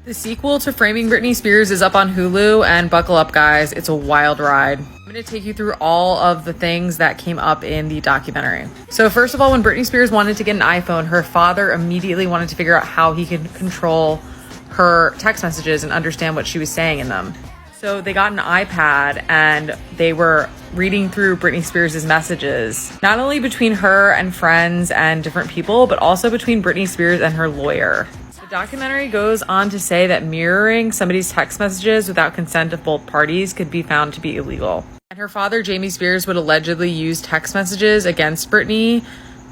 The sequel to Framing Britney Spears is up on Hulu, and buckle up, guys. It's a wild ride. I'm going to take you through all of the things that came up in the documentary. So first of all, when Britney Spears wanted to get an iPhone, her father immediately wanted to figure out how he could control her text messages and understand what she was saying in them. So they got an iPad and they were reading through Britney Spears' messages, not only between her and friends and different people, but also between Britney Spears and her lawyer. The documentary goes on to say that mirroring somebody's text messages without consent of both parties could be found to be illegal. And her father, Jamie Spears, would allegedly use text messages against Britney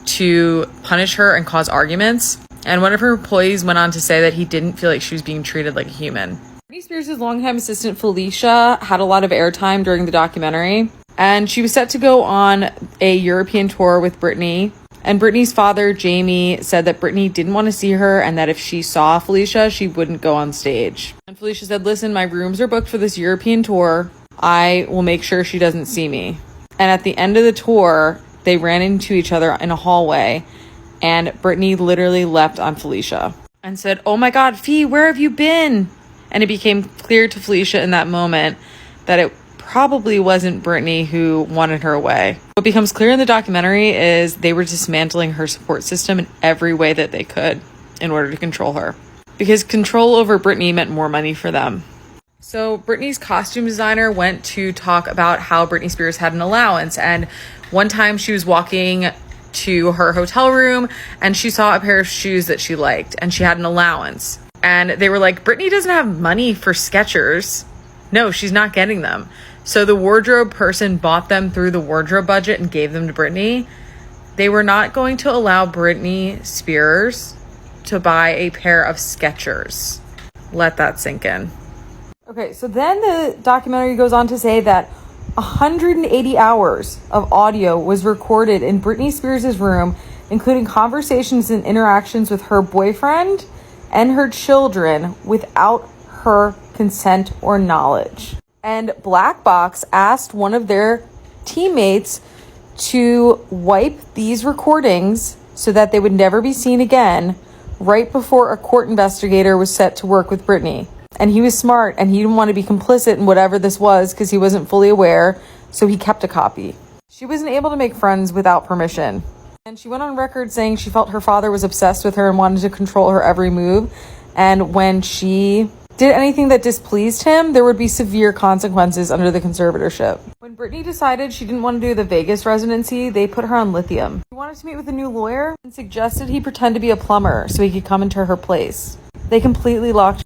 to punish her and cause arguments. And one of her employees went on to say that he didn't feel like she was being treated like a human. Britney Spears' longtime assistant Felicia had a lot of airtime during the documentary, and she was set to go on a European tour with Britney. And Britney's father, Jamie, said that Britney didn't want to see her and that if she saw Felicia, she wouldn't go on stage. And Felicia said, listen, my rooms are booked for this European tour. I will make sure she doesn't see me. And at the end of the tour, they ran into each other in a hallway, and Britney literally leapt on Felicia and said, oh my God, Fee, where have you been? And it became clear to Felicia in that moment that it probably wasn't Britney who wanted her away. What becomes clear in the documentary is they were dismantling her support system in every way that they could in order to control her, because control over Britney meant more money for them. So Britney's costume designer went to talk about how Britney Spears had an allowance, and one time she was walking to her hotel room and she saw a pair of shoes that she liked and she had an allowance, and they were like, Britney doesn't have money for Skechers. No, she's not getting them. So the wardrobe person bought them through the wardrobe budget and gave them to Britney. They were not going to allow Britney Spears to buy a pair of Skechers. Let that sink in. Okay, so then the documentary goes on to say that 180 hours of audio was recorded in Britney Spears' room, including conversations and interactions with her boyfriend and her children without her consent or knowledge. And Black Box asked one of their teammates to wipe these recordings so that they would never be seen again right before a court investigator was set to work with Britney. And he was smart and he didn't want to be complicit in whatever this was because he wasn't fully aware, so he kept a copy. She wasn't able to make friends without permission. And she went on record saying she felt her father was obsessed with her and wanted to control her every move. And when she did anything that displeased him, there would be severe consequences under the conservatorship. When Britney decided she didn't want to do the Vegas residency, they put her on lithium. She wanted to meet with a new lawyer and suggested he pretend to be a plumber so he could come into her place. They completely locked